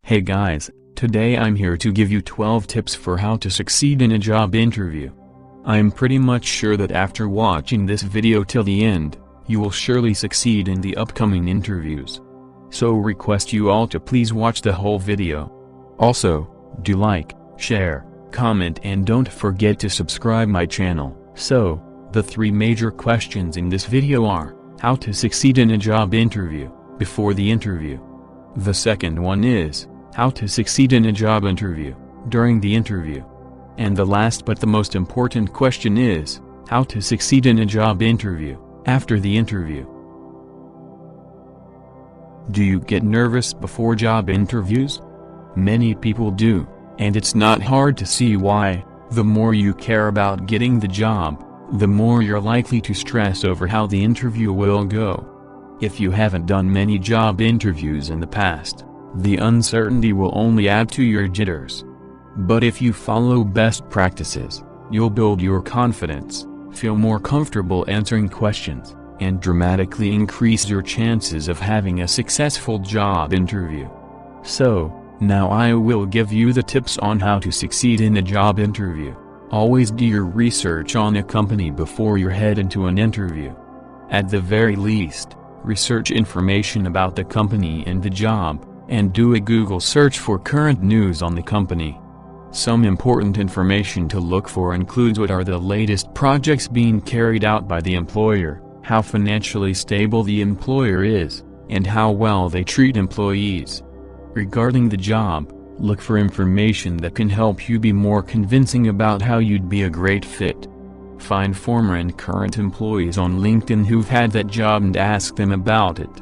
Hey guys, today I'm here to give you 12 tips for how to succeed in a job interview. I'm pretty much sure that after watching this video till the end, you will surely succeed in the upcoming interviews. So request you all to please watch the whole video. Also, do like, share, comment and don't forget to subscribe my channel. So, the 3 major questions in this video are, how to succeed in a job interview, before the interview. The second one is, how to succeed in a job interview, during the interview. And the last but the most important question is, how to succeed in a job interview, after the interview. Do you get nervous before job interviews? Many people do, and it's not hard to see why. The more you care about getting the job, the more you're likely to stress over how the interview will go. If you haven't done many job interviews in the past, the uncertainty will only add to your jitters. But if you follow best practices, you'll build your confidence, feel more comfortable answering questions, and dramatically increase your chances of having a successful job interview. So, now I will give you the tips on how to succeed in a job interview. Always do your research on a company before you head into an interview. At the very least, research information about the company and the job, and do a Google search for current news on the company. Some important information to look for includes what are the latest projects being carried out by the employer, how financially stable the employer is, and how well they treat employees. Regarding the job, look for information that can help you be more convincing about how you'd be a great fit. Find former and current employees on LinkedIn who've had that job and ask them about it.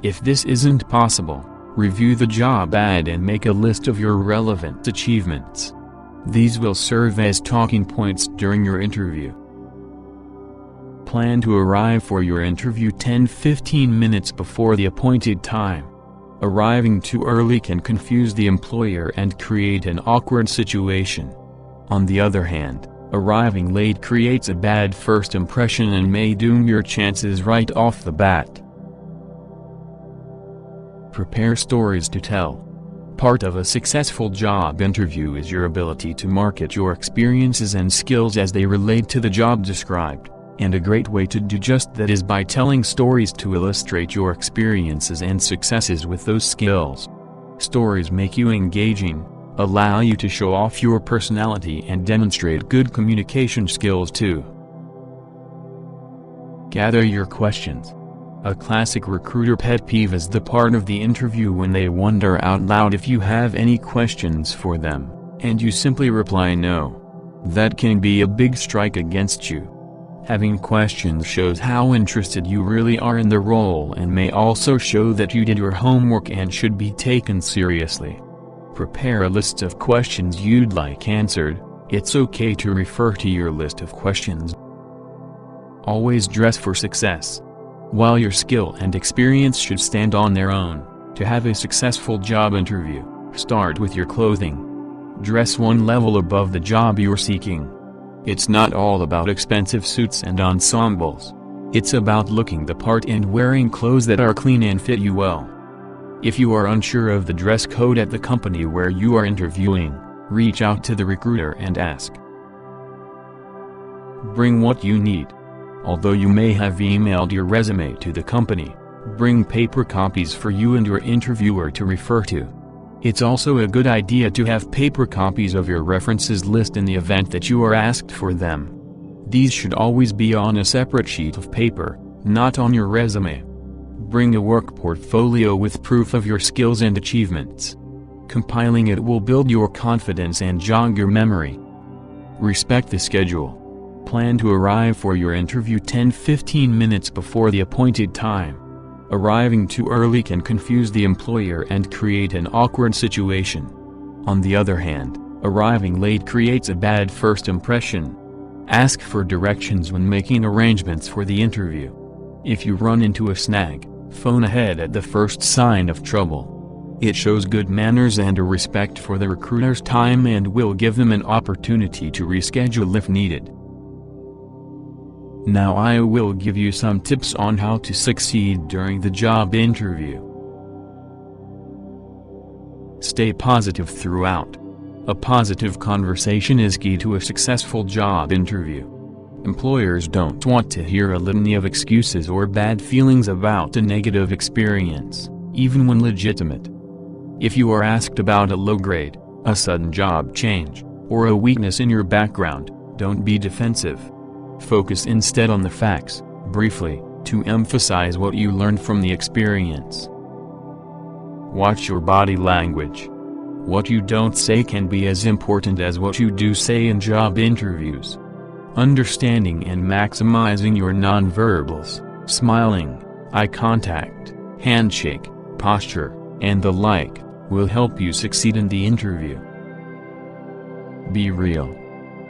If this isn't possible, review the job ad and make a list of your relevant achievements. These will serve as talking points during your interview. Plan to arrive for your interview 10-15 minutes before the appointed time. Arriving too early can confuse the employer and create an awkward situation. On the other hand, arriving late creates a bad first impression and may doom your chances right off the bat. Prepare stories to tell. Part of a successful job interview is your ability to market your experiences and skills as they relate to the job described, and a great way to do just that is by telling stories to illustrate your experiences and successes with those skills. Stories make you engaging, allow you to show off your personality and demonstrate good communication skills too. Gather your questions. A classic recruiter pet peeve is the part of the interview when they wonder out loud if you have any questions for them, and you simply reply no. That can be a big strike against you. Having questions shows how interested you really are in the role and may also show that you did your homework and should be taken seriously. Prepare a list of questions you'd like answered. It's okay to refer to your list of questions. Always dress for success. While your skill and experience should stand on their own, to have a successful job interview, start with your clothing. Dress one level above the job you're seeking. It's not all about expensive suits and ensembles. It's about looking the part and wearing clothes that are clean and fit you well. If you are unsure of the dress code at the company where you are interviewing, reach out to the recruiter and ask. Bring what you need. Although you may have emailed your resume to the company, bring paper copies for you and your interviewer to refer to. It's also a good idea to have paper copies of your references list in the event that you are asked for them. These should always be on a separate sheet of paper, not on your resume. Bring a work portfolio with proof of your skills and achievements. Compiling it will build your confidence and jog your memory. Respect the schedule. Plan to arrive for your interview 10-15 minutes before the appointed time. Arriving too early can confuse the employer and create an awkward situation. On the other hand, arriving late creates a bad first impression. Ask for directions when making arrangements for the interview. If you run into a snag, phone ahead at the first sign of trouble. It shows good manners and a respect for the recruiter's time and will give them an opportunity to reschedule if needed. Now I will give you some tips on how to succeed during the job interview. Stay positive throughout. A positive conversation is key to a successful job interview. Employers don't want to hear a litany of excuses or bad feelings about a negative experience, even when legitimate. If you are asked about a low grade, a sudden job change, or a weakness in your background, don't be defensive. Focus instead on the facts, briefly, to emphasize what you learned from the experience. Watch your body language. What you don't say can be as important as what you do say in job interviews. Understanding and maximizing your nonverbals, smiling, eye contact, handshake, posture, and the like, will help you succeed in the interview. Be real.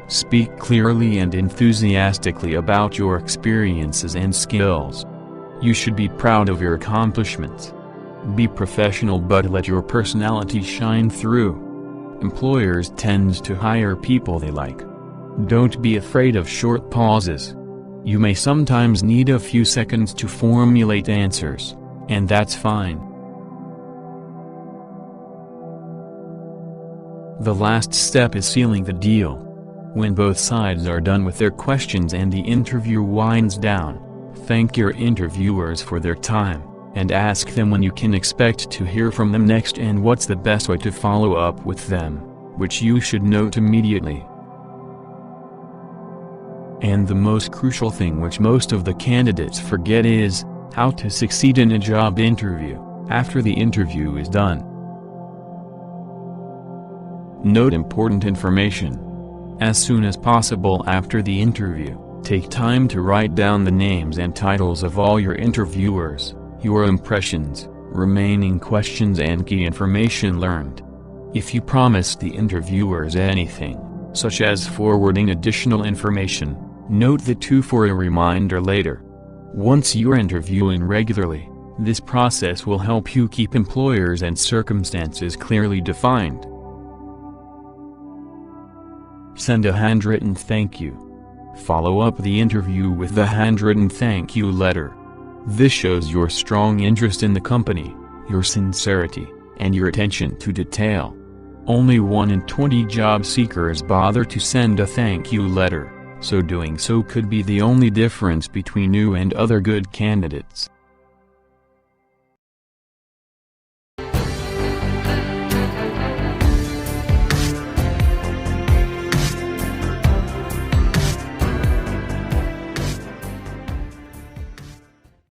Speak clearly and enthusiastically about your experiences and skills. You should be proud of your accomplishments. Be professional but let your personality shine through. Employers tend to hire people they like. Don't be afraid of short pauses. You may sometimes need a few seconds to formulate answers, and that's fine. The last step is sealing the deal. When both sides are done with their questions and the interview winds down, thank your interviewers for their time, and ask them when you can expect to hear from them next and what's the best way to follow up with them, which you should note immediately. And the most crucial thing which most of the candidates forget is, how to succeed in a job interview, after the interview is done. Note important information. As soon as possible after the interview, take time to write down the names and titles of all your interviewers, your impressions, remaining questions and key information learned. If you promise the interviewers anything, such as forwarding additional information, note the two for a reminder later. Once you're interviewing regularly, this process will help you keep employers and circumstances clearly defined. Send a handwritten thank you. Follow up the interview with the handwritten thank you letter. This shows your strong interest in the company, your sincerity, and your attention to detail. Only 1 in 20 job seekers bother to send a thank you letter, so doing so could be the only difference between you and other good candidates.